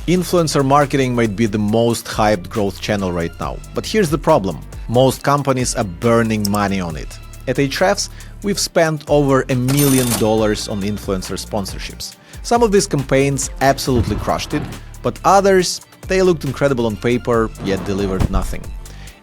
Influencer marketing might be the most hyped growth channel right now, but here's the problem. Most companies are burning money on it. At Ahrefs, we've spent over $1 million on influencer sponsorships. Some of these campaigns absolutely crushed it, but others, they looked incredible on paper, yet delivered nothing.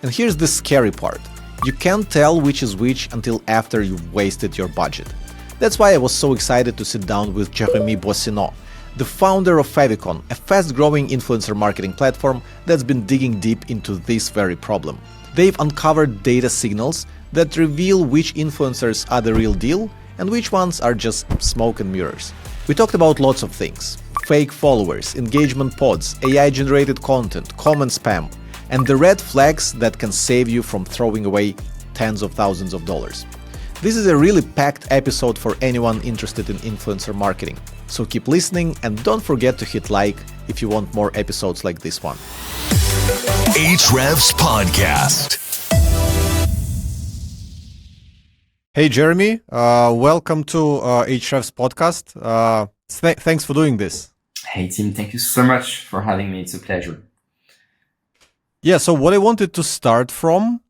And here's the scary part. You can't tell which is which until after you've wasted your budget. That's why I was so excited to sit down with Boissinot, the founder of Favikon, a fast-growing influencer marketing platform that's been digging deep into this very problem. They've uncovered data signals that reveal which influencers are the real deal and which ones are just smoke and mirrors. We talked about lots of things: fake followers, engagement pods, AI-generated content, common spam, and the red flags that can save you from throwing away tens of thousands of dollars. This is a really packed episode for anyone interested in influencer marketing. So keep listening and don't forget to hit like if you want more episodes like this one. Ahrefs Podcast. Hey Jeremy, welcome to Ahrefs Podcast. Thanks for doing this. Hey Tim, thank you so much for having me. It's a pleasure. Yeah, so what I wanted to start from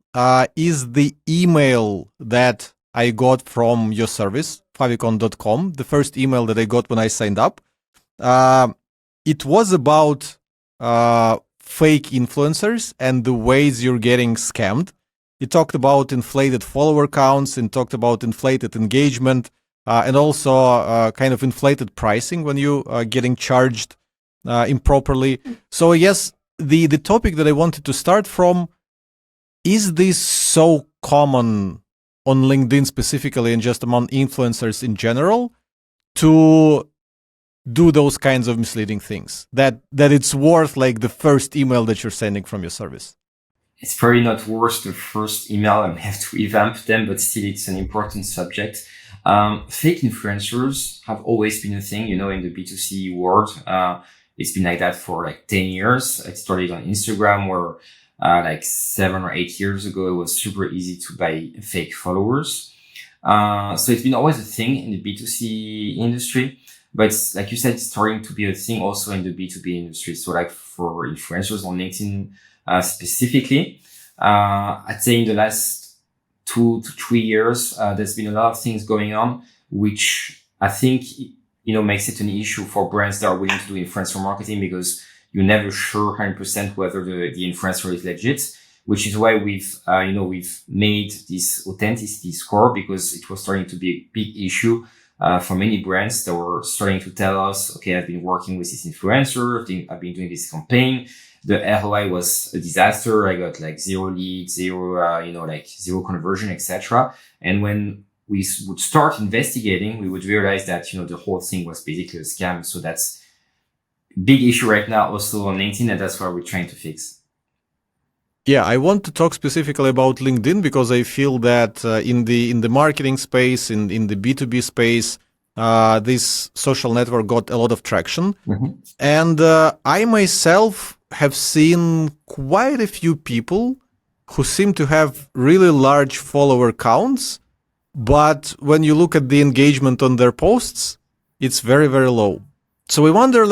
is the email that I got from your service, Favikon.com, the first email that I got when I signed up. It was about fake influencers and the ways you're getting scammed. It talked about inflated follower counts and talked about inflated engagement and also kind of inflated pricing when you are getting charged improperly. So I guess the topic that I wanted to start from, is this so common on LinkedIn specifically and just among influencers in general to do those kinds of misleading things that it's worth like the first email that you're sending from your service? It's probably not worth the first email. I have to revamp them, but still it's an important subject. Fake influencers have always been a thing, in the B2C world. It's been like that for like 10 years. It started on Instagram where like 7 or 8 years ago, it was super easy to buy fake followers. So it's been always a thing in the B2C industry, but it's, like you said, it's starting to be a thing also in the B2B industry. So like for influencers on LinkedIn specifically, I'd say in the last 2 to 3 years, there's been a lot of things going on, which I think, makes it an issue for brands that are willing to do influencer marketing because you're never sure 100% whether the influencer is legit, which is why we've made this authenticity score because it was starting to be a big issue for many brands that were starting to tell us, okay, I've been working with this influencer, I've been doing this campaign. The ROI was a disaster. I got like 0 leads, zero conversion, etc. And when we would start investigating, we would realize that, the whole thing was basically a scam. So that's big issue right now also on LinkedIn, and that's what we're trying to fix. Yeah, I want to talk specifically about LinkedIn because I feel that in the marketing space, in the B2B space, this social network got a lot of traction. Mm-hmm. And I myself have seen quite a few people who seem to have really large follower counts, but when you look at the engagement on their posts, it's very, very low. So we wonder,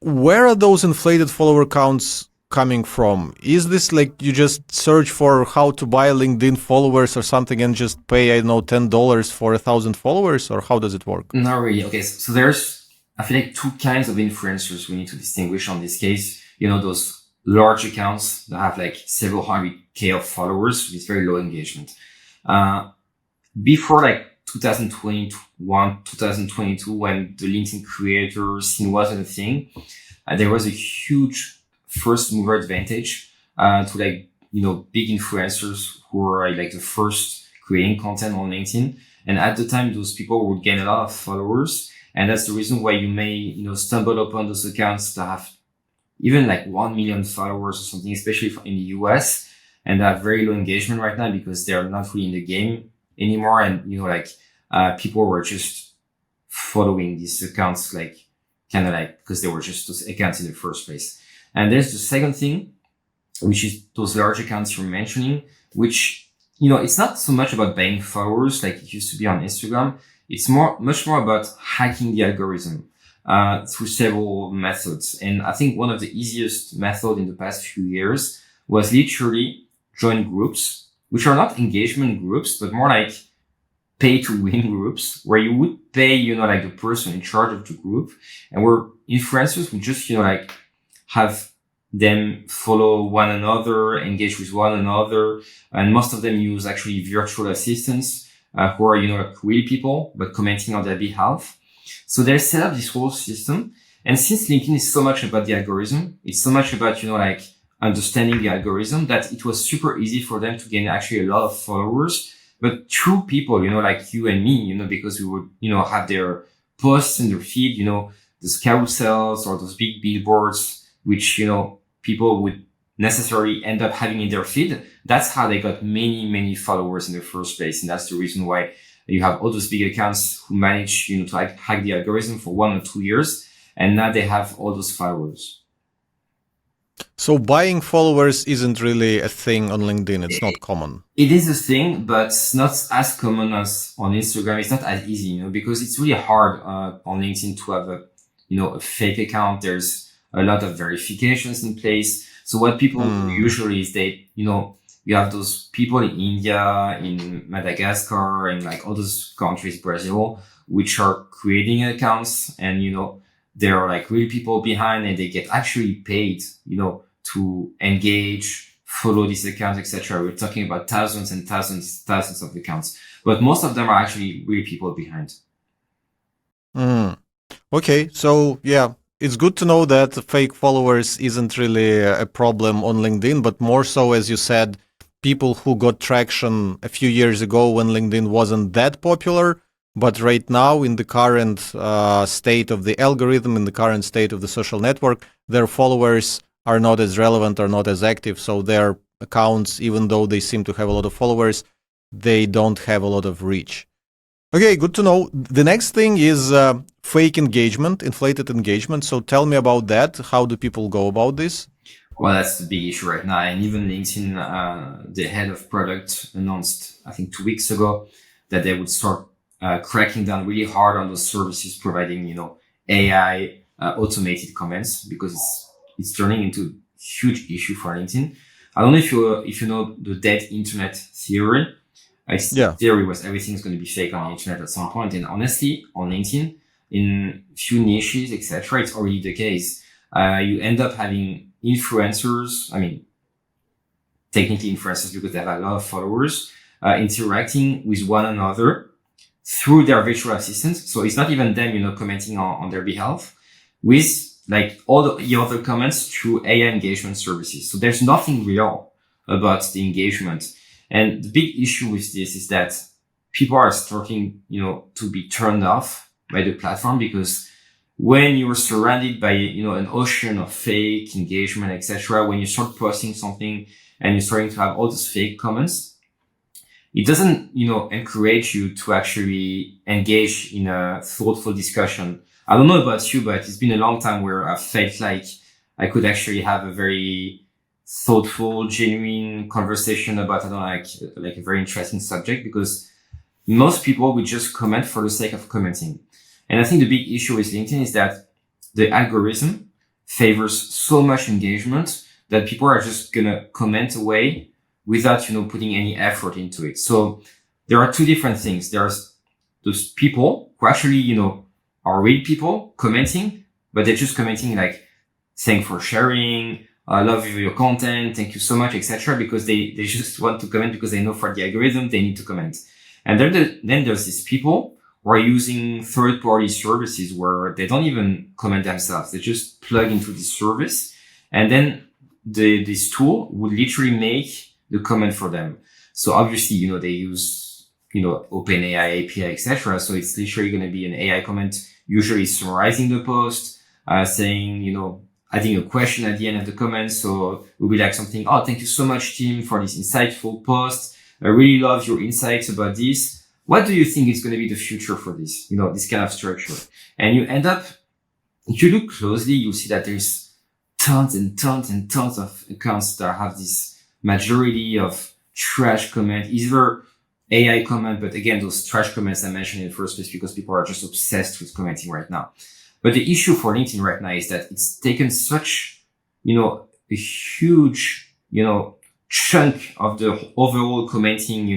where are those inflated follower counts coming from? Is this like you just search for how to buy LinkedIn followers or something and just pay, $10 for 1,000 followers, or how does it work? Not really. Okay, so there's, I feel like 2 kinds of influencers we need to distinguish on this case. Those large accounts that have like several hundred K of followers with very low engagement. Before like 2021, 2022, when the LinkedIn creator scene wasn't a thing, there was a huge first mover advantage to big influencers who were like the first creating content on LinkedIn. And at the time, those people would gain a lot of followers. And that's the reason why you may, stumble upon those accounts that have even like 1 million followers or something, especially in the US, and they have very low engagement right now because they're not really in the game anymore. And, people were just following these accounts, because they were just those accounts in the first place. And there's the second thing, which is those large accounts you're mentioning, which, it's not so much about buying followers like it used to be on Instagram. It's much more about hacking the algorithm. through several methods. And I think one of the easiest methods in the past few years was literally join groups, which are not engagement groups, but more like pay to win groups, where you would pay, like the person in charge of the group, and where influencers would just, like have them follow one another, engage with one another. And most of them use actually virtual assistants, who are, like real people, but commenting on their behalf. So they set up this whole system. And since LinkedIn is so much about the algorithm, it's so much about, like understanding the algorithm, that it was super easy for them to gain actually a lot of followers. But true people, like you and me, because we would, have their posts in their feed, those carousels or those big billboards, which, people would necessarily end up having in their feed. That's how they got many, many followers in the first place. And that's the reason why you have all those big accounts who manage, to hack the algorithm for 1 or 2 years. And now they have all those followers. So buying followers isn't really a thing on LinkedIn. It's not common. It is a thing, but it's not as common as on Instagram. It's not as easy, because it's really hard on LinkedIn to have a fake account. There's a lot of verifications in place. So what people do usually is you have those people in India, in Madagascar, and like all those countries, Brazil, which are creating accounts, and there are like real people behind, and they get actually paid, to engage, follow these accounts, etc. We're talking about thousands and thousands of accounts, but most of them are actually real people behind. Okay, so yeah, it's good to know that fake followers isn't really a problem on LinkedIn, but more so, as you said, people who got traction a few years ago when LinkedIn wasn't that popular. But right now, in the current state of the algorithm, in the current state of the social network, their followers are not as relevant, are not as active. So their accounts, even though they seem to have a lot of followers, they don't have a lot of reach. Okay, good to know. The next thing is fake engagement, inflated engagement. So tell me about that. How do people go about this? Well, that's the big issue right now. And even LinkedIn, the head of product announced, I think 2 weeks ago, that they would start cracking down really hard on those services providing, AI automated comments, because it's turning into a huge issue for LinkedIn. I don't know if you know the dead internet theory. Theory was everything's going to be fake on the internet at some point. And honestly, on LinkedIn, in few niches, etc., it's already the case. You end up having influencers. I mean, technically influencers because they have a lot of followers, interacting with one another through their virtual assistants. So it's not even them, commenting on their behalf, with like all the other comments through AI engagement services. So there's nothing real about the engagement. And the big issue with this is that people are starting, to be turned off by the platform, because when you're surrounded by, an ocean of fake engagement, etc., when you start posting something and you're starting to have all those fake comments, it doesn't, encourage you to actually engage in a thoughtful discussion. I don't know about you, but it's been a long time where I felt like I could actually have a very thoughtful, genuine conversation about, like a very interesting subject, because most people would just comment for the sake of commenting. And I think the big issue with LinkedIn is that the algorithm favors so much engagement that people are just gonna comment away without, putting any effort into it. So there are two different things. There's those people who actually, are real people commenting, but they're just commenting like, thanks for sharing, I love your content, thank you so much, etc. Because they just want to comment because they know for the algorithm, they need to comment. And then there's these people who are using third-party services where they don't even comment themselves. They just plug into this service, and then this tool would literally make the comment for them. So obviously, they use, OpenAI API, etc. So it's literally going to be an AI comment, usually summarizing the post, saying, adding a question at the end of the comment. So it will be like something, oh, thank you so much, Tim, for this insightful post. I really love your insights about this. What do you think is going to be the future for this, this kind of structure? And you end up, if you look closely, you'll see that there's tons and tons and tons of accounts that have this majority of trash comment, either AI comment, but again, those trash comments I mentioned in the first place because people are just obsessed with commenting right now. But the issue for LinkedIn right now is that it's taken such, a huge, chunk of the overall commenting,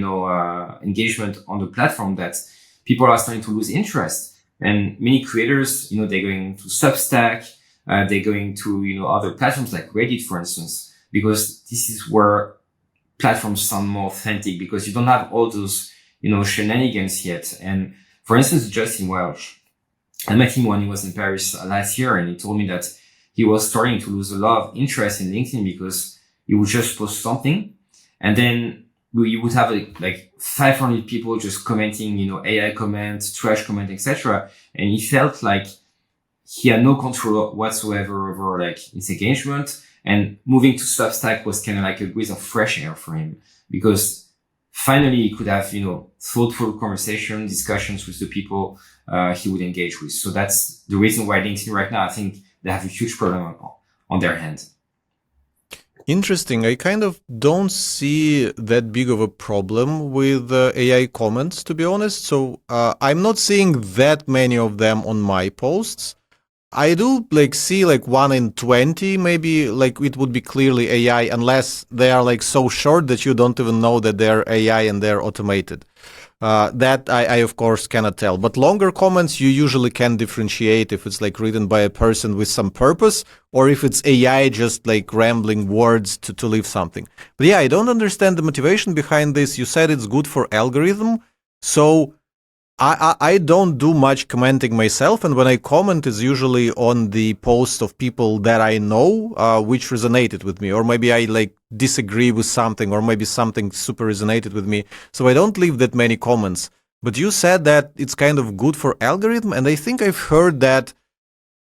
engagement on the platform that people are starting to lose interest. And many creators, they're going to Substack, they're going to, other platforms like Reddit, for instance, because this is where platforms sound more authentic, because you don't have all those, shenanigans yet. And for instance, Justin Welch, I met him when he was in Paris last year, and he told me that he was starting to lose a lot of interest in LinkedIn because he would just post something, and then you would have like 500 people just commenting, AI comments, trash comment, etc. And he felt like he had no control whatsoever over like his engagement. And moving to Substack was kind of like a breath of fresh air for him, because finally he could have, thoughtful conversation, discussions with the people he would engage with. So that's the reason why LinkedIn right now, I think they have a huge problem on their hands. Interesting. I kind of don't see that big of a problem with AI comments, to be honest. So I'm not seeing that many of them on my posts. I do like see like 1 in 20, maybe like it would be clearly AI, unless they are like so short that you don't even know that they're AI and they're automated. That I of course cannot tell. But longer comments, you usually can differentiate if it's like written by a person with some purpose, or if it's AI just like rambling words to leave something. But yeah, I don't understand the motivation behind this. You said it's good for algorithm. So I don't do much commenting myself, and when I comment, it's usually on the post of people that I know, which resonated with me, or maybe I like disagree with something, or maybe something super resonated with me. So I don't leave that many comments. But you said that it's kind of good for algorithm, and I think I've heard that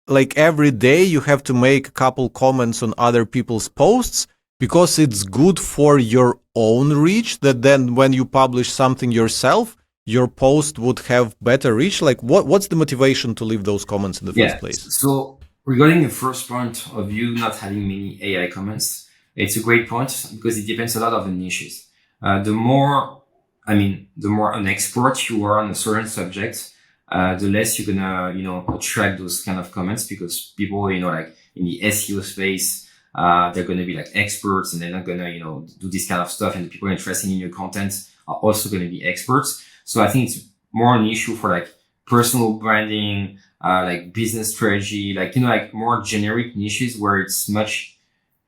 like every day you have to make a couple comments on other people's posts because it's good for your own reach, that then when you publish something yourself, your post would have better reach. Like what's the motivation to leave those comments in the first place? So regarding the first point of you not having many AI comments, it's a great point because it depends a lot on the niches. The more an expert you are on a certain subject, the less you're gonna, attract those kind of comments, because people, like in the SEO space, they're gonna be like experts, and they're not gonna, do this kind of stuff. And the people interested in your content are also gonna be experts. So I think it's more an issue for like personal branding, like business strategy, like, like more generic niches where it's much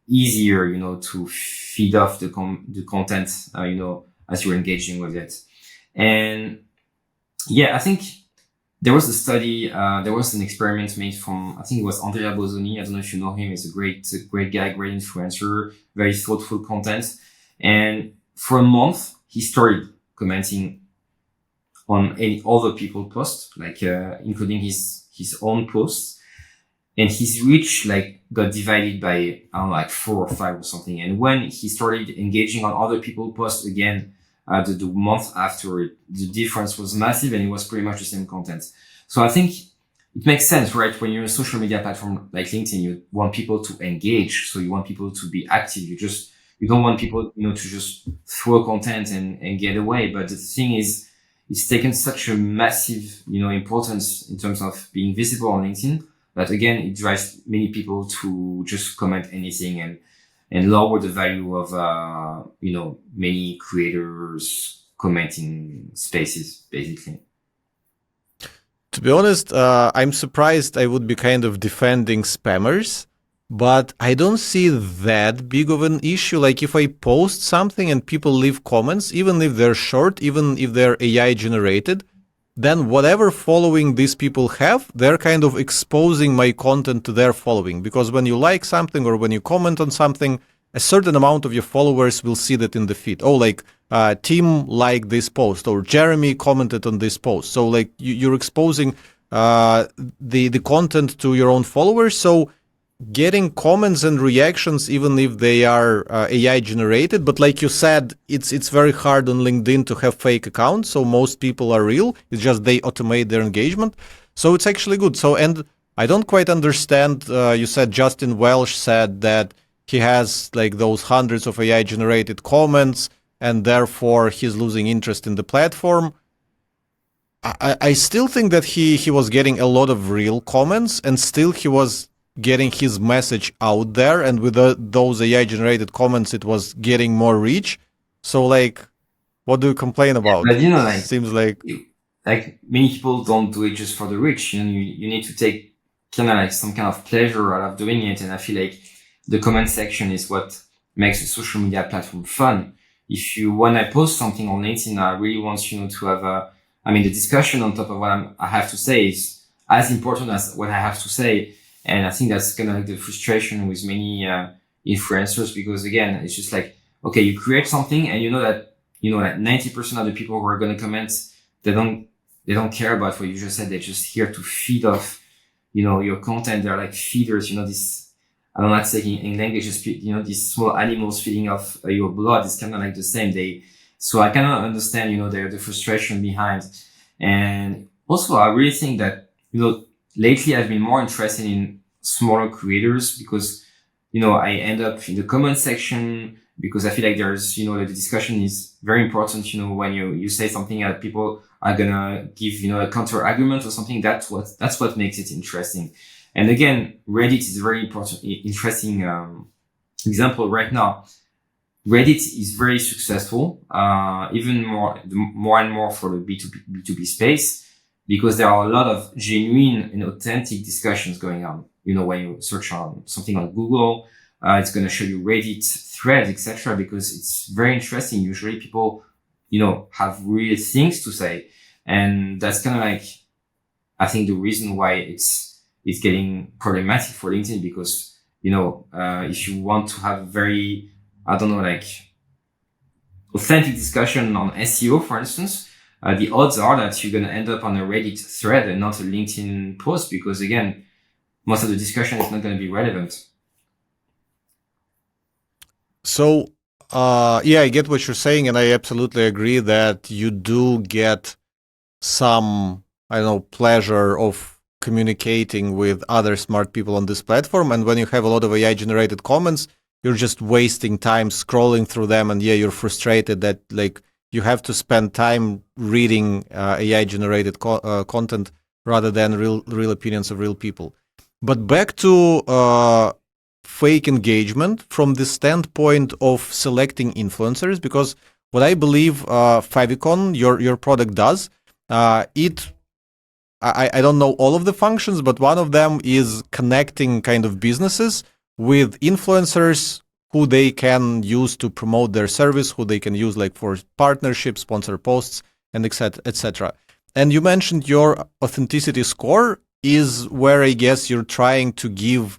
easier, to feed off the content, as you're engaging with it. And yeah, I think there was a study, there was an experiment made from, I think it was Andrea Boissinot. I don't know if you know him. He's a great guy, great influencer, very thoughtful content. And for a month, he started commenting on any other people posts, like, including his own posts. And his reach, like, got divided by, I don't know, like 4 or 5 or something. And when he started engaging on other people's posts again, the month after, the difference was massive, and it was pretty much the same content. So I think it makes sense, right? When you're a social media platform like LinkedIn, you want people to engage. So you want people to be active. You don't want people, to just throw content and get away. But the thing is, it's taken such a massive, importance in terms of being visible on LinkedIn that, again, it drives many people to just comment anything and lower the value of, many creators commenting spaces, basically. To be honest, I'm surprised. I would be kind of defending spammers, but I don't see that big of an issue. Like if I post something and people leave comments, even if they're short, even if they're AI generated, then whatever following these people have, they're kind of exposing my content to their following. Because when you like something or when you comment on something, a certain amount of your followers will see that in the feed. Oh, like Tim liked this post, or Jeremy commented on this post. So like you're exposing the content to your own followers. So getting comments and reactions, even if they are AI generated, but like you said, it's very hard on LinkedIn to have fake accounts. So most people are real. It's just they automate their engagement. So it's actually good. So, and I don't quite understand. You said Justin Welsh said that he has like those hundreds of AI generated comments, and therefore he's losing interest in the platform. I still think that he was getting a lot of real comments, and still he was getting his message out there, and with those AI generated comments it was getting more reach. So like, what do you complain about? But you know, Seems like like many people don't do it just for the rich. You know, you need to take kind of like some kind of pleasure out of doing it. And I feel like the comment section is what makes a social media platform fun. When I post something on LinkedIn, I really want, to have the discussion on top of what I have to say is as important as what I have to say. And I think that's kind of like the frustration with many, influencers, because again, it's just like, okay, you create something and you know that 90% of the people who are going to comment, they don't care about what you just said. They're just here to feed off, your content. They're like feeders, this, I don't know how to say in language, just, these small animals feeding off your blood. It's kind of like the same. So I kind of understand, the frustration behind. And also I really think that, lately I've been more interested in smaller creators because, I end up in the comment section because I feel like there's, the discussion is very important, when you say something that people are gonna give, a counter argument or something. That's what makes it interesting. And again, Reddit is a very important, interesting, example right now. Reddit is very successful, even more and more for the B2B space, because there are a lot of genuine and authentic discussions going on. When you search on something on Google, it's going to show you Reddit threads, etc., because it's very interesting. Usually people, have real things to say. And that's kind of like, I think the reason why it's getting problematic for LinkedIn, because, if you want to have very, I don't know, like authentic discussion on SEO, for instance, the odds are that you're going to end up on a Reddit thread and not a LinkedIn post, because again, most of the discussion is not going to be relevant. so. Yeah, I get what you're saying, and I absolutely agree that you do get some, I don't know, pleasure of communicating with other smart people on this platform. And when you have a lot of AI generated comments, you're just wasting time scrolling through them. And yeah, you're frustrated that like you have to spend time reading AI generated content rather than real opinions of real people. But back to fake engagement from the standpoint of selecting influencers, because what I believe Favikon, your product does, I don't know all of the functions, but one of them is connecting kind of businesses with influencers who they can use to promote their service, who they can use like for partnerships, sponsor posts, and etc. etc. And you mentioned your authenticity score is where I guess you're trying to give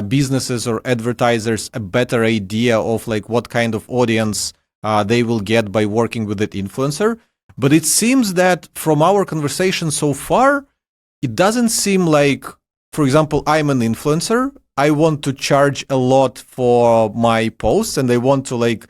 businesses or advertisers a better idea of like what kind of audience they will get by working with that influencer. But it seems that from our conversation so far, it doesn't seem like, for example, I'm an influencer. I want to charge a lot for my posts, and I want to like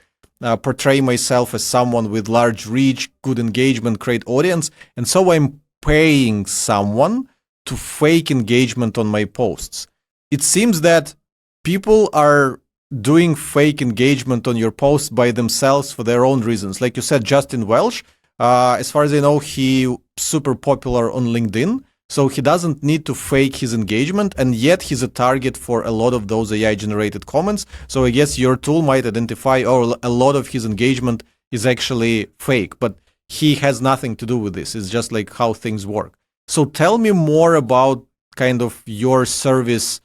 portray myself as someone with large reach, good engagement, great audience. And so I'm paying someone to fake engagement on my posts. It seems that people are doing fake engagement on your posts by themselves for their own reasons. Like you said, Justin Welsh, as far as I know, he super popular on LinkedIn, so he doesn't need to fake his engagement, and yet he's a target for a lot of those AI-generated comments. So I guess your tool might identify, oh, a lot of his engagement is actually fake, but he has nothing to do with this. It's just like how things work. So tell me more about kind of your service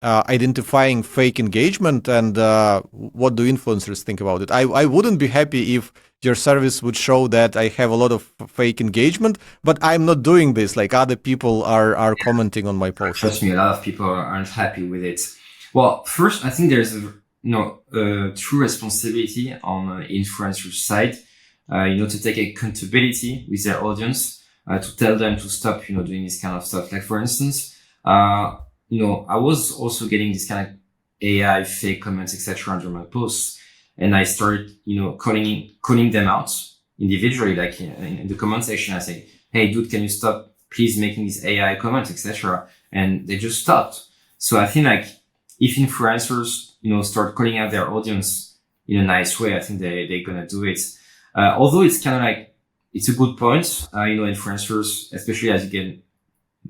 identifying fake engagement, and what do influencers think about it? I wouldn't be happy if your service would show that I have a lot of fake engagement, but I'm not doing this. Like other people are commenting on my posts. Trust me, a lot of people aren't happy with it. Well, first, I think there's a true responsibility on influencers' side, to take accountability with their audience, to tell them to stop, doing this kind of stuff. Like for instance, I was also getting this kind of AI fake comments, etc., under my posts, and I started, calling them out individually, like in the comment section. I say, "Hey, dude, can you stop, please, making these AI comments, etc." And they just stopped. So I think like if influencers, start calling out their audience in a nice way, I think they're gonna do it. Although it's kind of like it's a good point. Influencers, especially as you get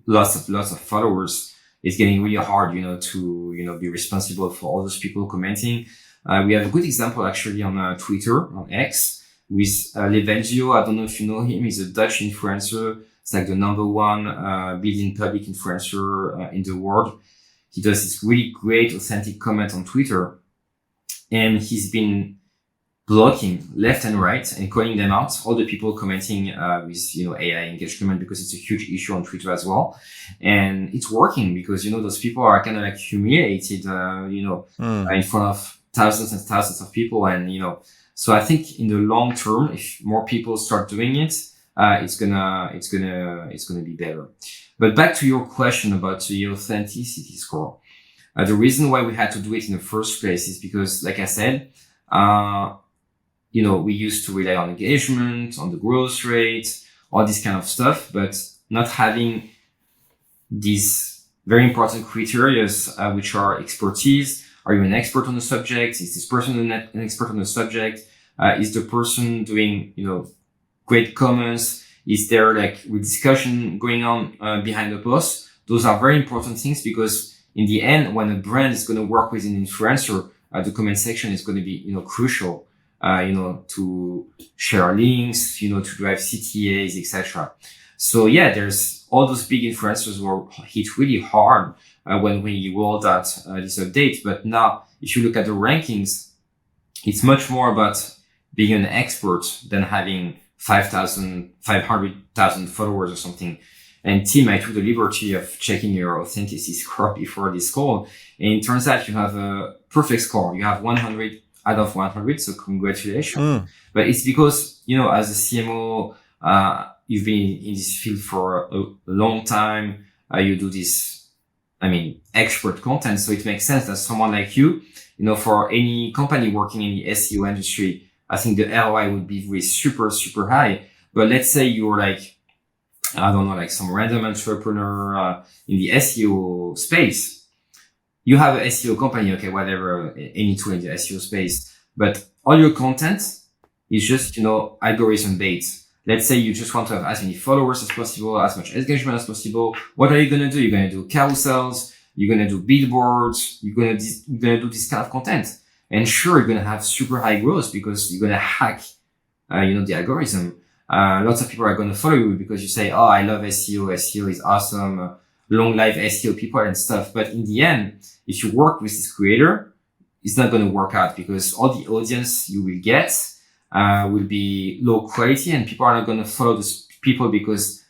lots of followers, it's getting really hard, to, be responsible for all those people commenting. We have a good example actually on Twitter, on X, with Levenzio. I don't know if you know him. He's a Dutch influencer. It's like the number one building public influencer in the world. He does this really great, authentic comment on Twitter, and he's been blocking left and right and calling them out, all the people commenting with AI engagement, because it's a huge issue on Twitter as well. And it's working because those people are kind of like humiliated in front of thousands and thousands of people. And so I think in the long term, if more people start doing it, it's gonna be better. But back to your question about the authenticity score. The reason why we had to do it in the first place is because, like I said, we used to rely on engagement, on the growth rate, all this kind of stuff, but not having these very important criteria, which are expertise. Are you an expert on the subject? Is this person an expert on the subject? Is the person doing, great comments? Is there like a discussion going on behind the post? Those are very important things, because in the end, when a brand is going to work with an influencer, the comment section is going to be, crucial. To share links, to drive CTAs, etc. So yeah, there's all those big influencers were hit really hard when we rolled out this update. But now, if you look at the rankings, it's much more about being an expert than having 500,000 followers or something. And Tim, I took the liberty of checking your authenticity score before this call, and it turns out you have a perfect score. You have 100 out of 100, so congratulations. But it's because, as a CMO, you've been in this field for a long time. You do this, expert content. So it makes sense that someone like you, for any company working in the SEO industry, I think the ROI would be really super, super high. But let's say you're like, I don't know, like some random entrepreneur in the SEO space. You have an SEO company, okay, whatever, any tool in the SEO space, but all your content is just, algorithm based. Let's say you just want to have as many followers as possible, as much engagement as possible. What are you going to do? You're going to do carousels. You're going to do billboards. You're going to do this kind of content. And sure, you're going to have super high growth because you're going to hack, the algorithm. Lots of people are going to follow you because you say, oh, I love SEO. SEO is awesome. Long life SEO people and stuff. But in the end, if you work with this creator, it's not going to work out, because all the audience you will get will be low quality, and people are not going to follow these people because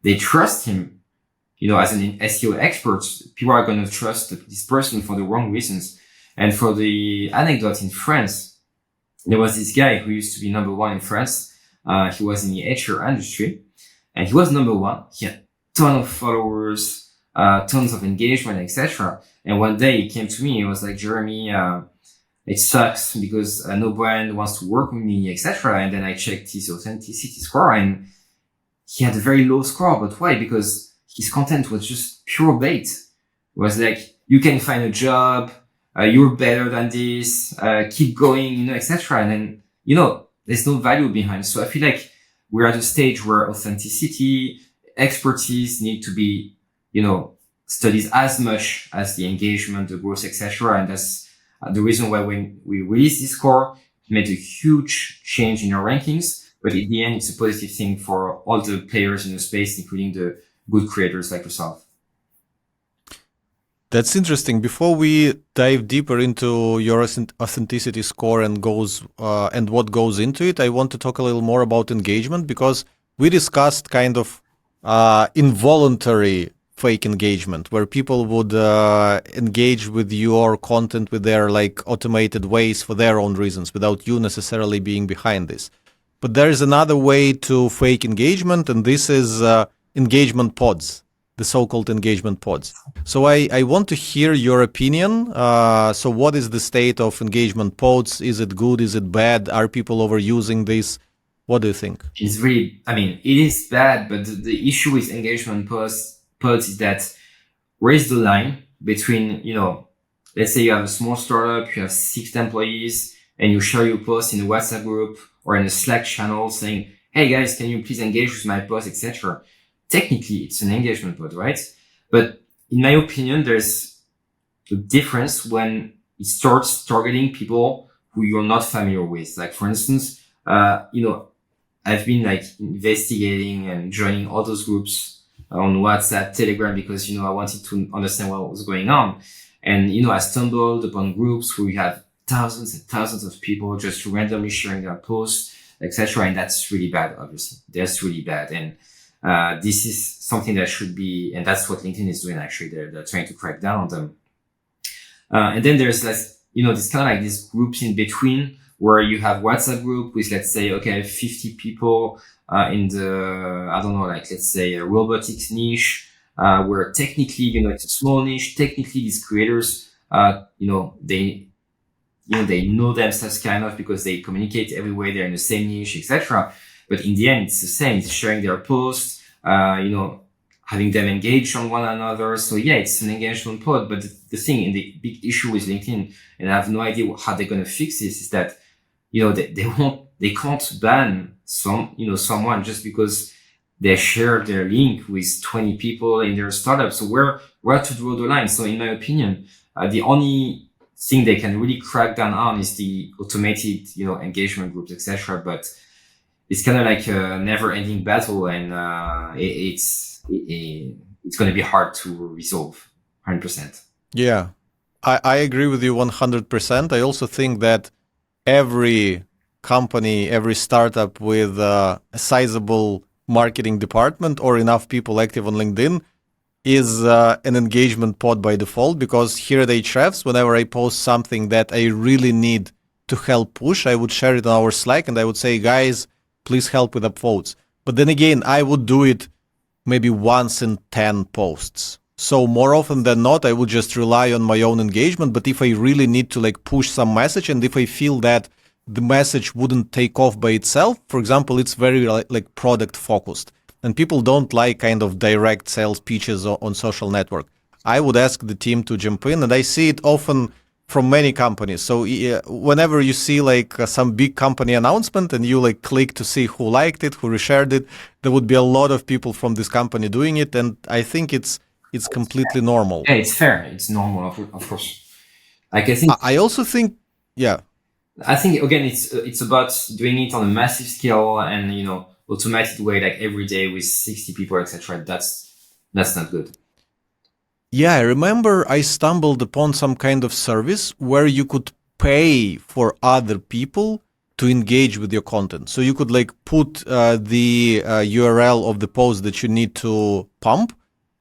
they trust him. As an SEO expert, people are going to trust this person for the wrong reasons. And for the anecdote, in France, there was this guy who used to be number one in France. He was in the HR industry, and he was number one. He had ton of followers, tons of engagement, etc. And one day he came to me. He was like, Jeremy, it sucks because no brand wants to work with me, etc. And then I checked his authenticity score, and he had a very low score. But why? Because his content was just pure bait. It was like, you can find a job, you're better than this, keep going, etc. And then, there's no value behind. So I feel like we're at a stage where authenticity, expertise need to be, studied as much as the engagement, the growth, etc. And that's the reason why when we released this score, it made a huge change in our rankings. But in the end, it's a positive thing for all the players in the space, including the good creators like yourself. That's interesting. Before we dive deeper into your authenticity score and what goes into it, I want to talk a little more about engagement, because we discussed kind of involuntary fake engagement, where people would engage with your content with their automated ways for their own reasons, without you necessarily being behind this. But there is another way to fake engagement, and this is engagement pods, the so-called engagement pods. So I want to hear your opinion. So what is the state of engagement pods? Is it good? Is it bad? Are people overusing this? What do you think? It's really, it is bad, but the issue with engagement pods is that where is the line between, let's say you have a small startup, you have 6 employees, and you share your post in a WhatsApp group or in a Slack channel saying, hey guys, can you please engage with my post, etc. Technically, it's an engagement pod, right? But in my opinion, there's a difference when it starts targeting people who you're not familiar with. Like for instance, I've been like investigating and joining all those groups on WhatsApp, Telegram, because, I wanted to understand what was going on. And, I stumbled upon groups where you have thousands and thousands of people just randomly sharing their posts, etc. And that's really bad, obviously. That's really bad. And, this is something that should be, and that's what LinkedIn is doing actually. They're trying to crack down on them. And then there's this kind of like these groups in between where you have WhatsApp group with, let's say, 50 people, in the, I don't know, like, let's say a robotics niche, where technically, it's a small niche. Technically, these creators, they know themselves kind of because they communicate everywhere. They're in the same niche, etc. But in the end, it's the same. It's sharing their posts, having them engage on one another. So yeah, it's an engagement pod. But the thing, and the big issue with LinkedIn, and I have no idea how they're going to fix this, is that, they can't ban someone just because they share their link with 20 people in their startup. So where to draw the line? So in my opinion, the only thing they can really crack down on is the automated, engagement groups, etc. But it's kind of like a never-ending battle, and it's going to be hard to resolve 100%. Yeah, I agree with you 100%. I also think that every company, every startup with a sizable marketing department or enough people active on LinkedIn is an engagement pod by default, because here at Ahrefs, whenever I post something that I really need to help push, I would share it on our Slack and I would say, guys, please help with upvotes. But then again, I would do it maybe once in 10 posts. So more often than not, I would just rely on my own engagement. But if I really need to like push some message, and if I feel that the message wouldn't take off by itself, for example, it's very like product focused, and people don't like kind of direct sales pitches on social network, I would ask the team to jump in, and I see it often from many companies. So whenever you see like some big company announcement and you like click to see who liked it, who reshared it, there would be a lot of people from this company doing it, and I think it's completely normal. Yeah, it's fair. It's normal, of course. Like I think I also think, yeah. I think again, it's about doing it on a massive scale and automated way, like every day with 60 people, etc. That's not good. Yeah, I remember I stumbled upon some kind of service where you could pay for other people to engage with your content. So you could like put the URL of the post that you need to pump,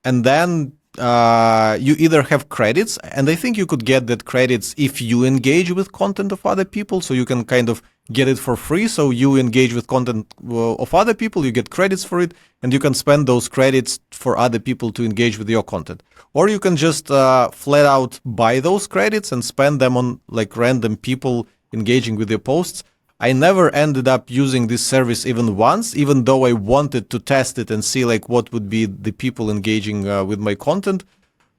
and then you either have credits, and I think you could get that credits if you engage with content of other people, so you can kind of get it for free. So you engage with content of other people, you get credits for it, and you can spend those credits for other people to engage with your content. Or you can just flat out buy those credits and spend them on like random people engaging with your posts. I never ended up using this service even once, even though I wanted to test it and see like what would be the people engaging with my content.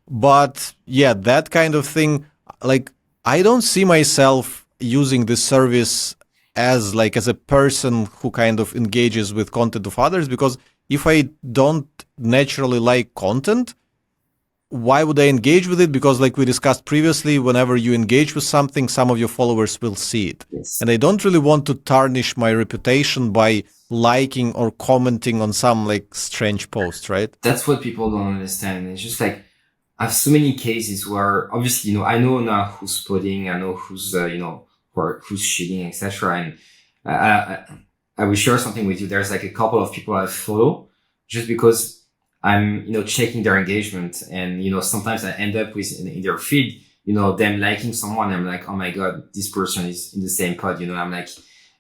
But yeah, that kind of thing, like I don't see myself using this service as a person who kind of engages with content of others, because if I don't naturally like content, why would I engage with it? Because like we discussed previously, whenever you engage with something, some of your followers will see it. Yes. And I don't really want to tarnish my reputation by liking or commenting on some like strange post, right? That's what people don't understand. It's just like, I have so many cases where obviously, I know now who's spotting, I know who's, who's cheating, etc. And I will share something with you. There's like a couple of people I follow just because I'm, checking their engagement, and, sometimes I end up with in their feed, them liking someone. I'm like, oh my God, this person is in the same pod, I'm like,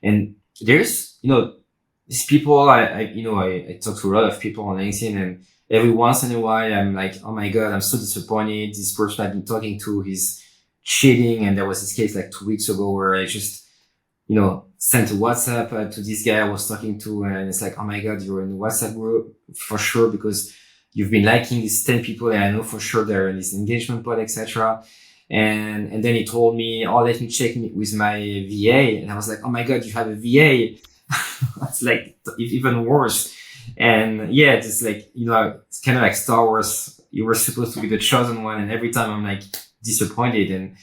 and there's, these people, I talk to a lot of people on LinkedIn, and every once in a while, I'm like, oh my God, I'm so disappointed. This person I've been talking to, he's cheating. And there was this case like 2 weeks ago where I just, sent a WhatsApp to this guy I was talking to, and it's like, oh my God, you're in the WhatsApp group for sure because you've been liking these 10 people, and I know for sure they're in this engagement pod, etc. And then he told me, oh, let me check with my VA. And I was like, oh my God, you have a VA. It's like even worse. And yeah, it's like, it's kind of like Star Wars. You were supposed to be the chosen one. And every time I'm like disappointed, and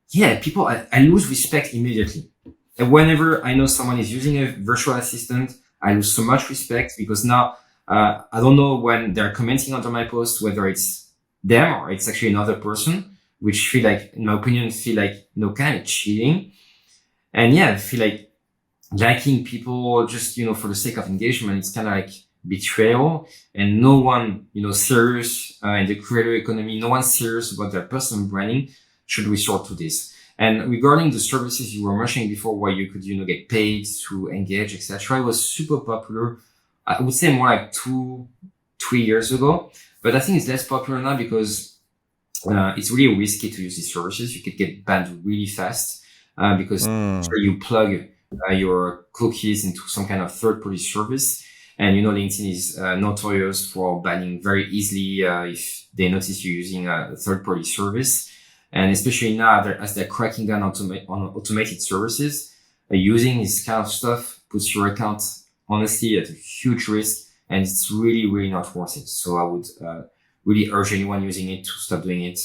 yeah, people, I lose respect immediately. And whenever I know someone is using a virtual assistant, I lose so much respect because now, I don't know when they're commenting under my post, whether it's them or it's actually another person, which feel like, in my opinion, feel like, kind of cheating. And yeah, I feel like liking people just, for the sake of engagement, it's kind of like betrayal. And no one, serious, in the creator economy, no one serious about their personal branding should resort to this. And regarding the services you were mentioning before, where you could, get paid to engage, etc., it was super popular. I would say more like 2-3 years ago, but I think it's less popular now because it's really risky to use these services. You could get banned really fast because sure, you plug your cookies into some kind of third-party service, and LinkedIn is notorious for banning very easily if they notice you using a third-party service. And especially now, as they're cracking down on automated services, using this kind of stuff puts your account honestly at a huge risk, and it's really, really not worth it. So I would really urge anyone using it to stop doing it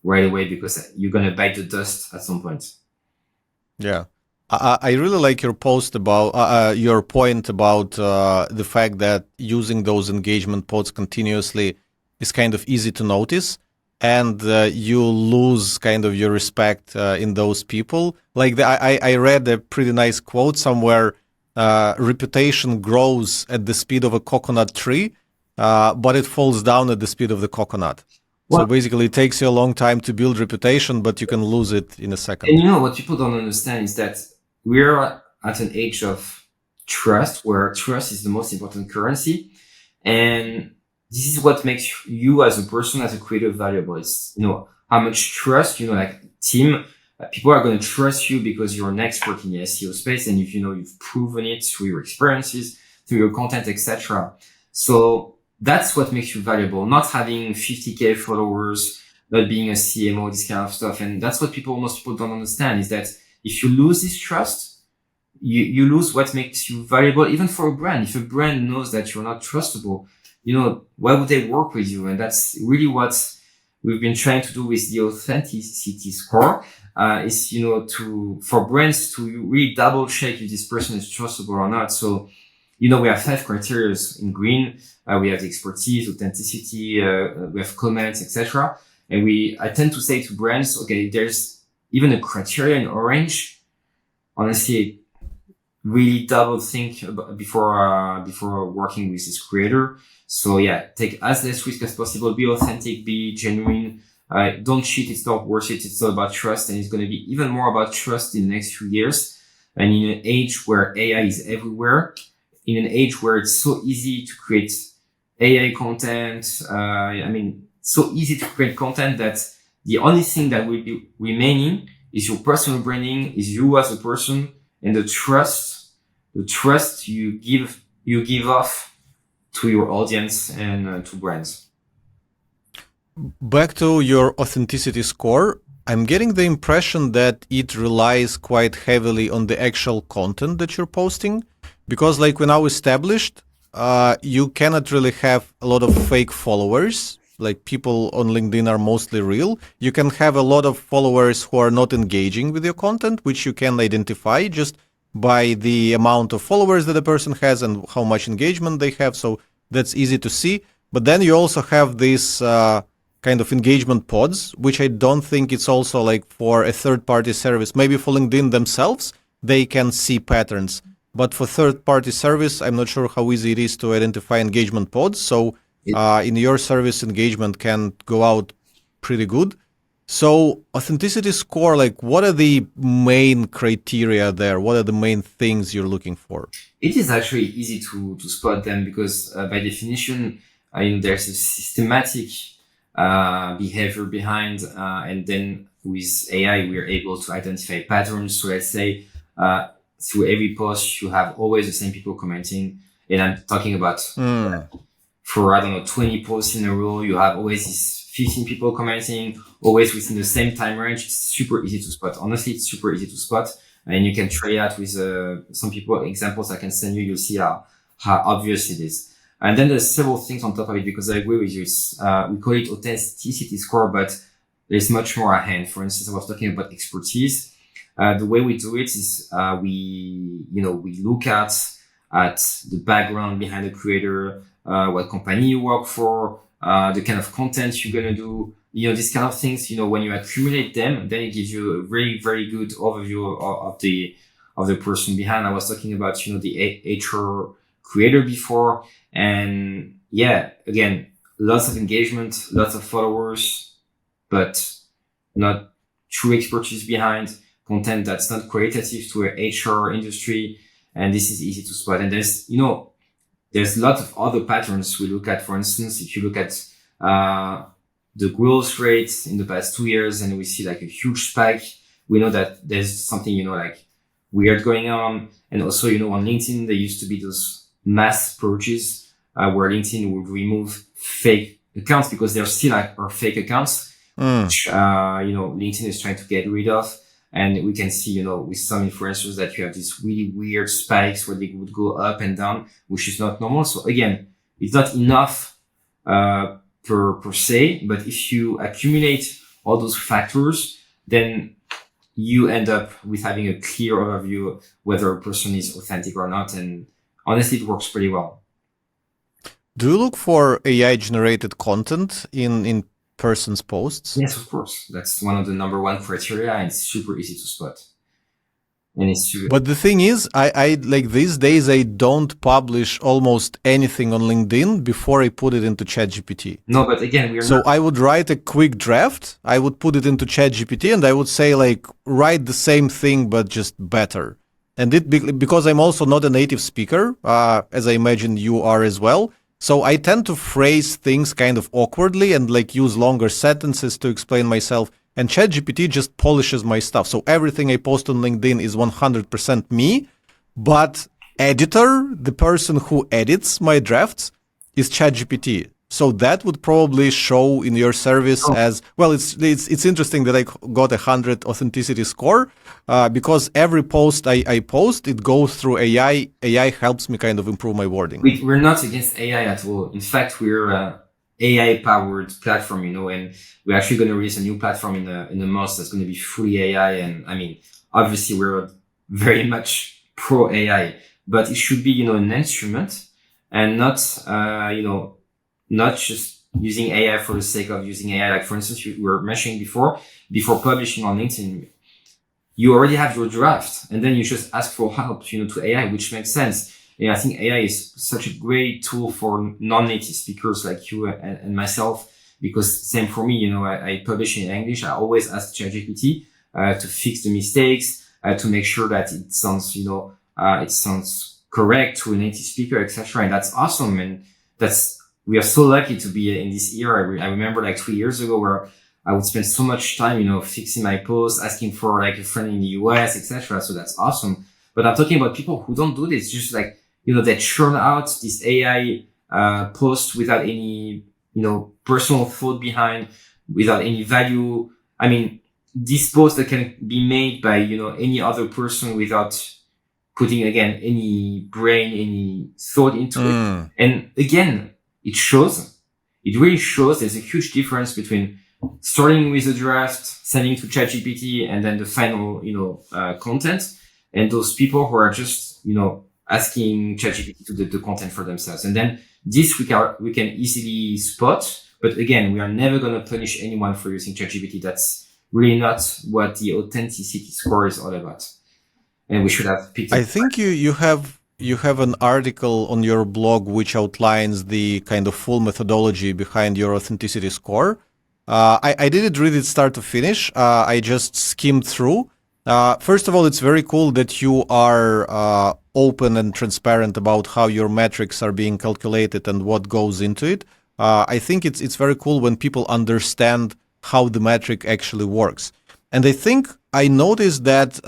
right away, because you're going to bite the dust at some point. Yeah. I really like your post about your point about the fact that using those engagement pods continuously is kind of easy to notice, and you lose kind of your respect in those people. Like I read a pretty nice quote somewhere: reputation grows at the speed of a coconut tree, but it falls down at the speed of the coconut. So basically, it takes you a long time to build reputation, but you can lose it in a second. And what people don't understand is that we're at an age of trust, where trust is the most important currency. And this is what makes you as a person, as a creator, valuable. It's, how much trust, like team, people are going to trust you because you're an expert in the SEO space. And if, you've proven it through your experiences, through your content, etc. So that's what makes you valuable, not having 50K followers, not being a CMO, this kind of stuff. And that's what most people don't understand, is that if you lose this trust, you lose what makes you valuable, even for a brand. If a brand knows that you're not trustable, why would they work with you? And that's really what we've been trying to do with the authenticity score, is, for brands to really double check if this person is trustable or not. So, we have 5 criteria in green. We have the expertise, authenticity, we have comments, etc. And I tend to say to brands, okay, there's even a criteria in orange. Honestly, really double think before working with this creator. So yeah, take as less risk as possible, be authentic, be genuine, don't cheat. It's not worth it. It's all about trust, and it's going to be even more about trust in the next few years. And in an age where AI is everywhere, in an age where it's so easy to create AI content, so easy to create content that the only thing that will be remaining is your personal branding, is you as a person, and the trust you give off to your audience and to brands. Back to your authenticity score, I'm getting the impression that it relies quite heavily on the actual content that you're posting, because like we now established, you cannot really have a lot of fake followers. Like people on LinkedIn are mostly real. You can have a lot of followers who are not engaging with your content, which you can identify just by the amount of followers that a person has and how much engagement they have. So that's easy to see. But then you also have this kind of engagement pods, which I don't think it's also like for a third-party service. Maybe for LinkedIn themselves, they can see patterns. But for third-party service, I'm not sure how easy it is to identify engagement pods. So in your service, engagement can go out pretty good. So authenticity score, like what are the main criteria there? What are the main things you're looking for? It is actually easy to spot them because by definition, there's a systematic behavior behind, and then with AI, we are able to identify patterns. So let's say through every post, you have always the same people commenting, and I'm talking about for, 20 posts in a row, you have always these 15 people commenting, always within the same time range. It's super easy to spot. Honestly, it's super easy to spot. And you can try out with some people examples I can send you. You'll see how obvious it is. And then there's several things on top of it, because I agree with you. It's, we call it authenticity score, but there's much more at hand. For instance, I was talking about expertise. The way we do it is we look at the background behind the creator, what company you work for, the kind of content you're gonna do. These kind of things. When you accumulate them, then it gives you a very, very good overview of the person behind. I was talking about the HR creator before, and yeah, again, lots of engagement, lots of followers, but not true expertise behind content that's not qualitative to a HR industry. And this is easy to spot. And there's lots of other patterns we look at. For instance, if you look at the growth rates in the past 2 years, and we see like a huge spike, we know that there's something like weird going on. And also on LinkedIn, there used to be those mass purges where LinkedIn would remove fake accounts, because they're still are fake accounts, which LinkedIn is trying to get rid of. And we can see, with some influencers, that you have these really weird spikes where they would go up and down, which is not normal. So again, it's not enough per se, but if you accumulate all those factors, then you end up with having a clear overview whether a person is authentic or not. And honestly, it works pretty well. Do you look for AI generated content in person's posts? Yes, of course. That's one of the number one criteria, and it's super easy to spot. And it's super... But the thing is, I like these days, I don't publish almost anything on LinkedIn before I put it into ChatGPT. No, but again, I would write a quick draft. I would put it into ChatGPT, and I would say like, write the same thing, but just better. And because I'm also not a native speaker, as I imagine you are as well. So I tend to phrase things kind of awkwardly and like use longer sentences to explain myself. And ChatGPT just polishes my stuff. So everything I post on LinkedIn is 100% me. But editor, the person who edits my drafts, is ChatGPT. So that would probably show in your service as well. It's interesting that I got 100 authenticity score because every post I post, it goes through AI. AI helps me kind of improve my wording. We're not against AI at all. In fact, we're a AI powered platform, and we're actually going to release a new platform in the month that's going to be fully AI. And I mean, obviously we're very much pro AI, but it should be, an instrument and not, not just using AI for the sake of using AI. Like, for instance, you were mentioning before publishing on LinkedIn, you already have your draft, and then you just ask for help, to AI, which makes sense. And I think AI is such a great tool for non-native speakers like you and myself, because same for me, I publish in English. I always ask ChatGPT to fix the mistakes, to make sure that it sounds, it sounds correct to a native speaker, etc. And that's awesome. And we are so lucky to be in this era. I remember like 3 years ago where I would spend so much time, fixing my posts, asking for like a friend in the US, etc. So that's awesome. But I'm talking about people who don't do this, just like, they churn out this AI post without any, personal thought behind, without any value. I mean, this post that can be made by, any other person without putting, again, any brain, any thought into it. And again, it really shows there's a huge difference between starting with a draft, sending to ChatGPT, and then the final, content, and those people who are just, asking ChatGPT to do the content for themselves. And then this we can easily spot. But again, we are never going to punish anyone for using ChatGPT. That's really not what the authenticity score is all about. And we should have picked it. I think you have an article on your blog which outlines the kind of full methodology behind your authenticity score. I didn't read it start to finish. I just skimmed through. First of all, it's very cool that you are open and transparent about how your metrics are being calculated and what goes into it. I think it's very cool when people understand how the metric actually works. And I think I noticed that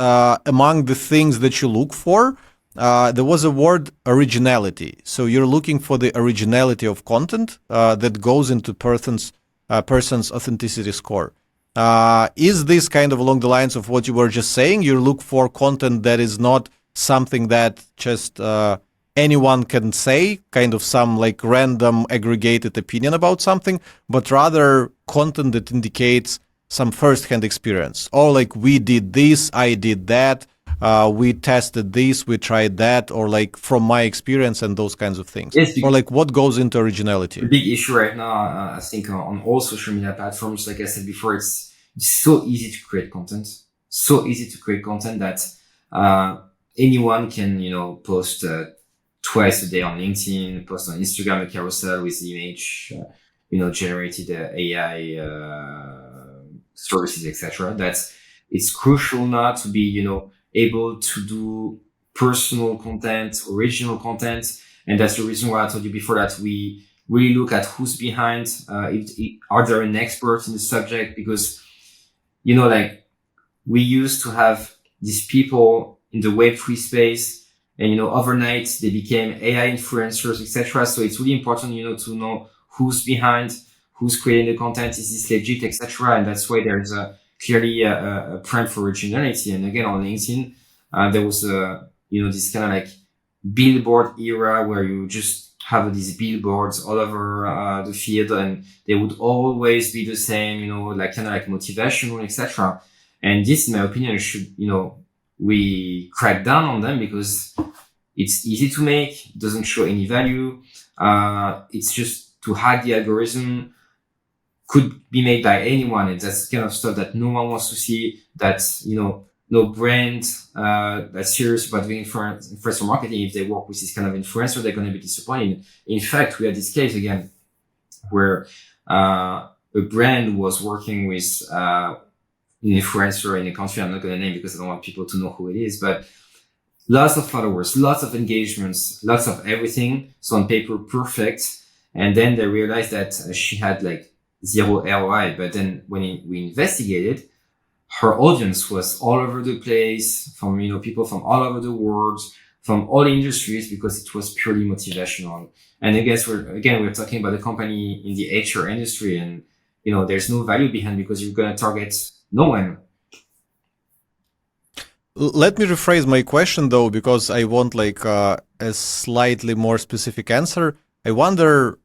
among the things that you look for, there was a word originality. So you're looking for the originality of content that goes into person's authenticity score. Is this kind of along the lines of what you were just saying? You look for content that is not something that just anyone can say, kind of some like random aggregated opinion about something, but rather content that indicates some first-hand experience. Or like, we did this, I did that, we tested this, we tried that, or like from my experience and those kinds of things. Yes, Or like, what goes into originality? the big issue right now, I think on all social media platforms, like I said before, it's so easy to create content. So easy to create content that anyone can, post twice a day on LinkedIn, post on Instagram a carousel with the image, generated AI services, etc. It's crucial now to be, able to do personal content, original content. And that's the reason why I told you before that we really look at who's behind, are there an expert in the subject? Because, like we used to have these people in the Web3 space, and, overnight they became AI influencers, etc. So it's really important, to know who's behind, who's creating the content, is this legit, etc. And that's why there's clearly a trend for originality. And again, on LinkedIn, there was this kind of like billboard era where you just have these billboards all over the field, and they would always be the same, like kind of like motivational, etc. And this, in my opinion, should, we crack down on them because it's easy to make, doesn't show any value. It's just to hack the algorithm, could be made by anyone. And that's kind of stuff that no one wants to see. That's, no brand that's serious about doing influencer marketing. If they work with this kind of influencer, they're going to be disappointed. In fact, we had this case again where a brand was working with an influencer in a country I'm not going to name because I don't want people to know who it is, but lots of followers, lots of engagements, lots of everything. So on paper, perfect. And then they realized that she had like zero ROI. But then when we investigated, her audience was all over the place, from, people from all over the world, from all industries, because it was purely motivational. And I guess we're talking about a company in the HR industry, and, there's no value behind because you're going to target no one. Let me rephrase my question though, because I want like a slightly more specific answer. I wonder,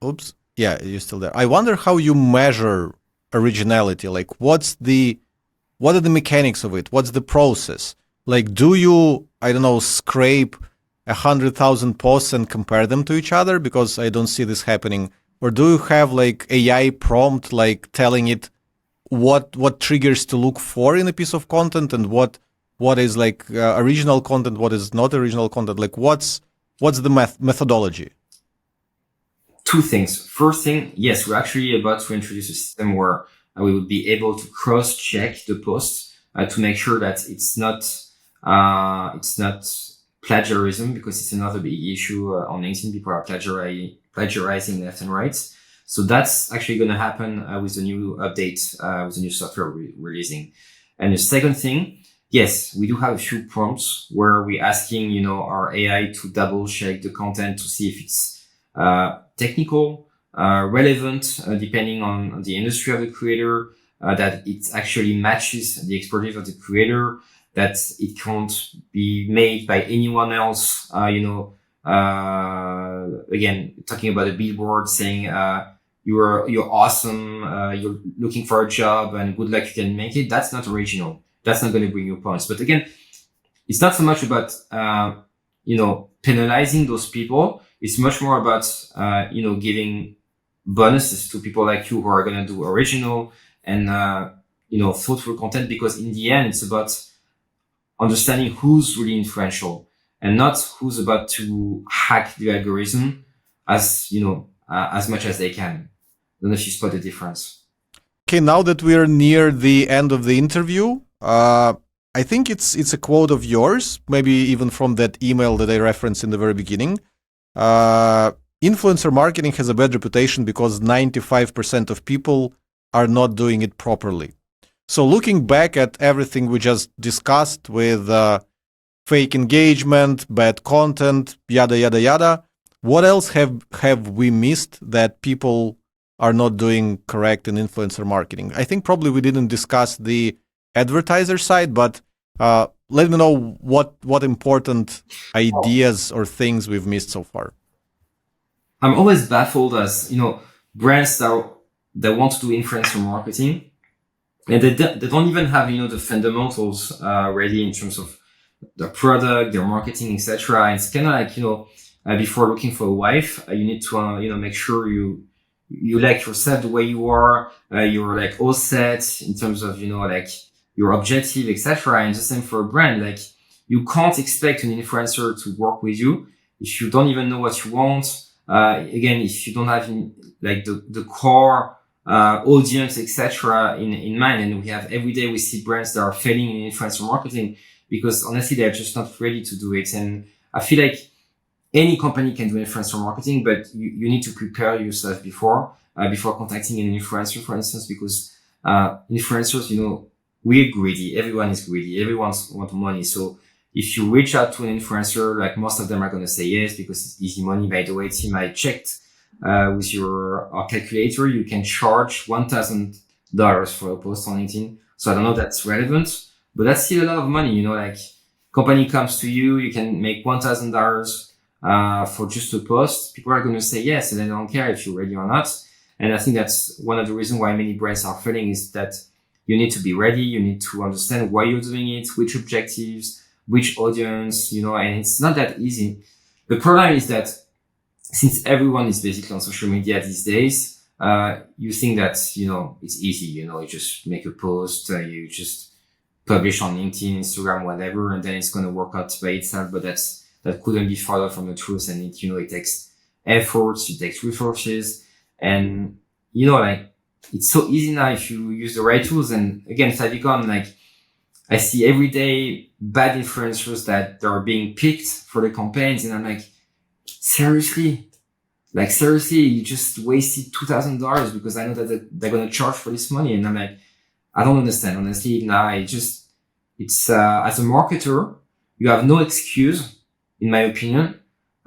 oops, yeah, you're still there. I wonder how you measure originality. Like, what are the mechanics of it? What's the process? Like, do you, I don't know, scrape 100,000 posts and compare them to each other? Because I don't see this happening. Or do you have like AI prompt, like telling it what triggers to look for in a piece of content, and what is like original content, what is not original content? Like, what's the methodology? Two things. First thing, yes, we're actually about to introduce a system where we would be able to cross-check the posts to make sure that it's not plagiarism, because it's another big issue on LinkedIn. People are plagiarizing left and right. So that's actually going to happen with the new update, with the new software releasing. And the second thing, yes, we do have a few prompts where we're asking, our AI to double check the content to see if it's technical, relevant, depending on the industry of the creator, that it actually matches the expertise of the creator, that it can't be made by anyone else. Again, talking about a billboard saying, you're awesome, you're looking for a job and good luck, you can make it. That's not original. That's not going to bring you points. But again, it's not so much about, penalizing those people. It's much more about, giving bonuses to people like you who are going to do original and, thoughtful content, because in the end, it's about understanding who's really influential and not who's about to hack the algorithm as much as they can. I don't know if you spot the difference. Okay, now that we're near the end of the interview, I think it's a quote of yours, maybe even from that email that I referenced in the very beginning. Influencer marketing has a bad reputation because 95% of people are not doing it properly. So looking back at everything we just discussed with fake engagement, bad content, yada, yada, yada, what else have we missed that people are not doing correct in influencer marketing? I think probably we didn't discuss the advertiser side, but let me know what important ideas or things we've missed so far. I'm always baffled as, brands that want to do influencer marketing, and they don't even have, the fundamentals ready in terms of the product, their marketing, etc. It's kind of like, before looking for a wife, you need to, make sure you like yourself the way you are. You're like all set in terms of, like your objective, etc. And the same for a brand. Like, you can't expect an influencer to work with you if you don't even know what you want. Again, if you don't have like the core audience, etc. in mind. And we have every day we see brands that are failing in influencer marketing because honestly, they're just not ready to do it. And I feel like any company can do influencer marketing, but you need to prepare yourself before contacting an influencer, for instance, because influencers, we're greedy. Everyone is greedy. Everyone wants money. So if you reach out to an influencer, like most of them are going to say yes because it's easy money. By the way, Tim, I checked with our calculator, you can charge $1,000 for a post on LinkedIn. So I don't know if that's relevant, but that's still a lot of money. Like company comes to you, you can make $1,000 for just a post. People are going to say yes, and they don't care if you're ready or not. And I think that's one of the reasons why many brands are failing is that you need to be ready. You need to understand why you're doing it, which objectives, which audience, and it's not that easy. The problem is that since everyone is basically on social media these days, you think that, it's easy, you just make a post, you just publish on LinkedIn, Instagram, whatever, and then it's going to work out by itself. But that couldn't be farther from the truth. And it takes efforts, it takes resources. And, like, it's so easy now if you use the right tools. And again, Favikon, like, I see every day bad influencers that are being picked for the campaigns. And I'm like, seriously, you just wasted $2,000 because I know that they're going to charge for this money. And I'm like, I don't understand. Honestly, now it's, as a marketer, you have no excuse, in my opinion,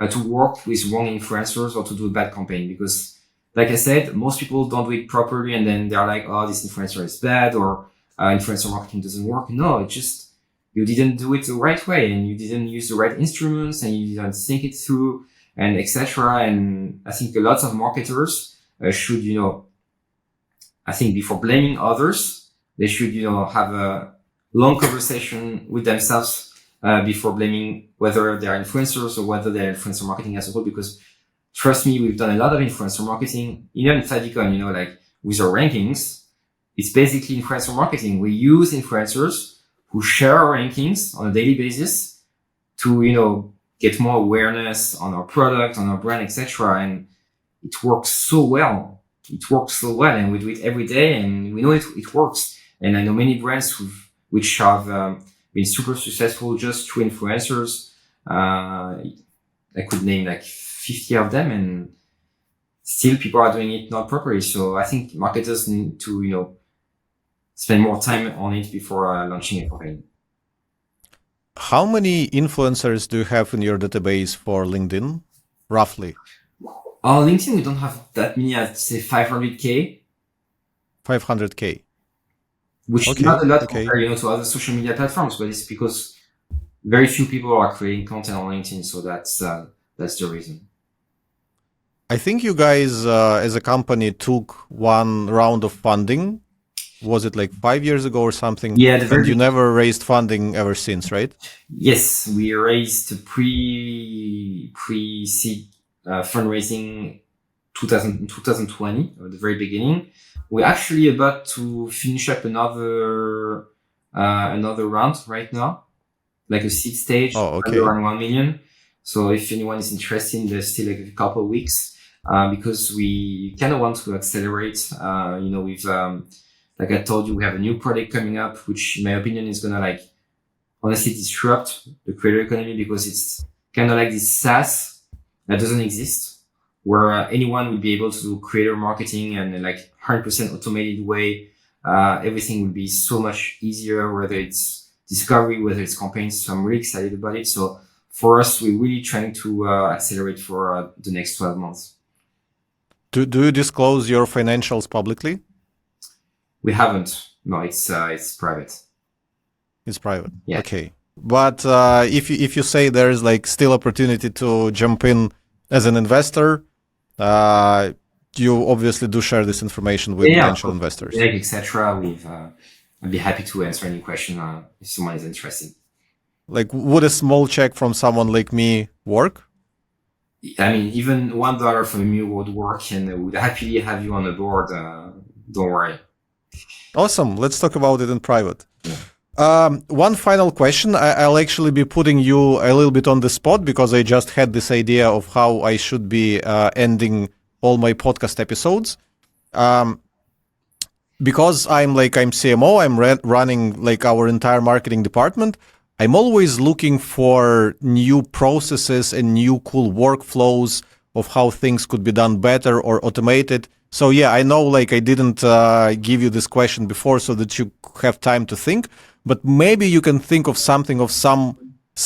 to work with wrong influencers or to do a bad campaign because, like I said, most people don't do it properly. And then they're like, oh, this influencer is bad or influencer marketing doesn't work. No, it just, you didn't do it the right way and you didn't use the right instruments and you didn't think it through and etc. And I think a lot of marketers should, I think before blaming others, they should, have a long conversation with themselves before blaming whether they're influencers or whether they're influencer marketing as a whole. Because trust me, we've done a lot of influencer marketing, even in Favikon, like with our rankings, it's basically influencer marketing. We use influencers who share our rankings on a daily basis to, get more awareness on our product, on our brand, etc. And it works so well. And we do it every day and we know it works. And I know many brands which have been super successful just through influencers. I could name like 50 of them and still people are doing it not properly. So I think marketers need to, spend more time on it before launching a campaign. How many influencers do you have in your database for LinkedIn, roughly? On LinkedIn, we don't have that many. I'd say 500K. 500K. Which is not a lot compared, to other social media platforms, but it's because very few people are creating content on LinkedIn. So that's the reason. I think you guys, as a company, took one round of funding. Was it like 5 years ago or something? Yeah, and you never raised funding ever since, right? Yes, we raised pre-seed fundraising 2020 at the very beginning. We're actually about to finish up another round right now, like a seed stage, around 1 million. So if anyone is interested, there's still like a couple of weeks because we kind of want to accelerate. With like I told you, we have a new product coming up, which in my opinion is going to honestly disrupt the creator economy because it's kind of like this SaaS that doesn't exist where anyone will be able to do creator marketing and 100% automated way. Everything will be so much easier, whether it's discovery, whether it's campaigns. So I'm really excited about it. So for us, we're really trying to accelerate for the next 12 months. Do you disclose your financials publicly? We haven't. No, it's private. It's private. Yeah. Okay. But if you say there is like still opportunity to jump in as an investor, you obviously do share this information with potential investors. Yeah, etc. I'd be happy to answer any question if someone is interested. Like, would a small check from someone like me work? I mean, even $1 from you would work, and would happily have you on the board. Don't worry. Awesome. Let's talk about it in private. Yeah. One final question. I'll actually be putting you a little bit on the spot because I just had this idea of how I should be ending all my podcast episodes. Because I'm CMO, I'm running like our entire marketing department. I'm always looking for new processes and new cool workflows of how things could be done better or automated. So yeah, I know like I didn't give you this question before so that you have time to think, but maybe you can think of something of some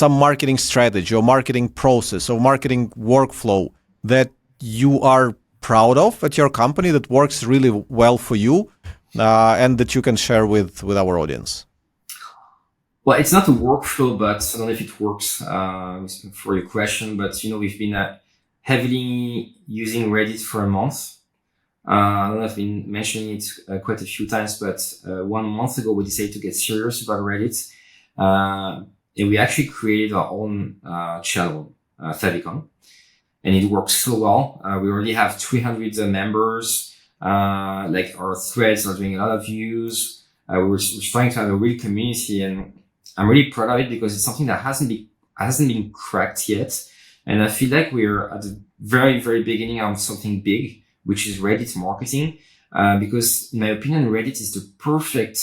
marketing strategy or marketing process or marketing workflow that you are proud of at your company that works really well for you and that you can share with our audience. Well, it's not a workflow, but I don't know if it works for your question, but we've been heavily using Reddit for a month. I don't know, I've been mentioning it quite a few times, but 1 month ago, we decided to get serious about Reddit. And we actually created our own channel, Favikon. And it works so well. We already have 300 members. Like our threads are doing a lot of views. We're trying to have a real community, and I'm really proud of it because it's something that hasn't been cracked yet. And I feel like we're at the very, very beginning of something big, which is Reddit marketing. Because in my opinion, Reddit is the perfect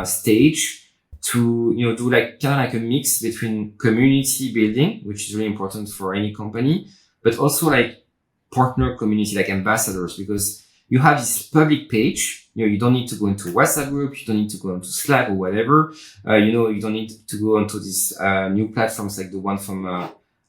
stage to, do like kind of like a mix between community building, which is really important for any company, but also like partner community, like ambassadors, because you have this public page. You don't need to go into WhatsApp group. You don't need to go into Slack or whatever. You don't need to go onto these new platforms like the one from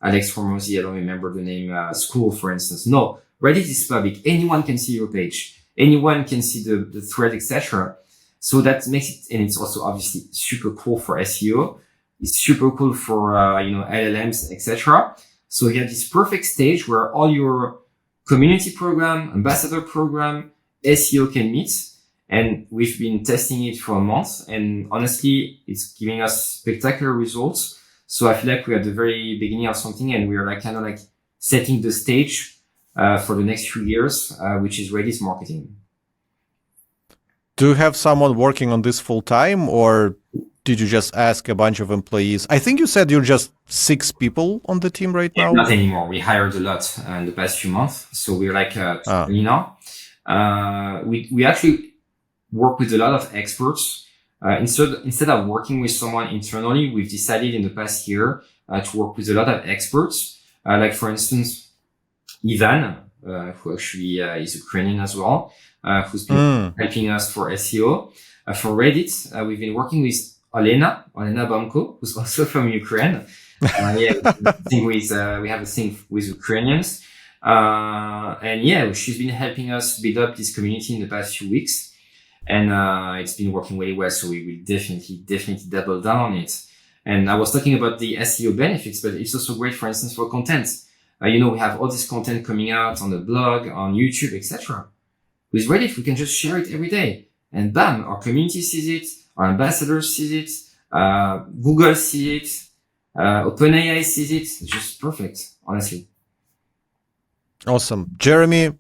Alex Hormozy. I don't remember the name. School, for instance. No, Reddit is public. Anyone can see your page. Anyone can see the thread, etc. So that makes it, and it's also obviously super cool for SEO. It's super cool for LLMs, etc. So you have this perfect stage where all your community program, ambassador program, SEO can meet. And we've been testing it for a month, and honestly, it's giving us spectacular results. So I feel like we're at the very beginning of something, and we're like kind of like setting the stage for the next few years, which is Reddit marketing. Do you have someone working on this full time, or did you just ask a bunch of employees? I think you said you're just 6 people on the team right now. Not anymore. We hired a lot in the past few months, so we're like 20 now. We actually work with a lot of experts. Instead of working with someone internally, we've decided in the past year to work with a lot of experts. Like for instance, Ivan, who actually is Ukrainian as well, who's been helping us for SEO. For Reddit, we've been working with Olena Bamko, who's also from Ukraine. We have a thing with Ukrainians. And she's been helping us build up this community in the past few weeks. And it's been working really well, so we will definitely double down on it. And I was talking about the SEO benefits, but it's also great, for instance, for content. We have all this content coming out on the blog, on YouTube, etc. With Reddit, we can just share it every day, and bam, our community sees it, our ambassadors sees it, Google sees it, OpenAI sees it. It's just perfect, honestly. Awesome. Jeremy,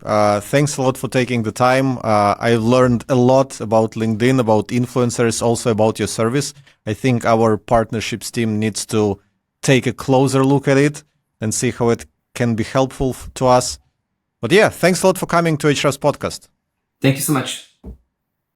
thanks a lot for taking the time. I've learned a lot about LinkedIn, about influencers, also about your service. I think our partnerships team needs to take a closer look at it and see how it can be helpful to us. But yeah, thanks a lot for coming to HR's podcast. Thank you so much.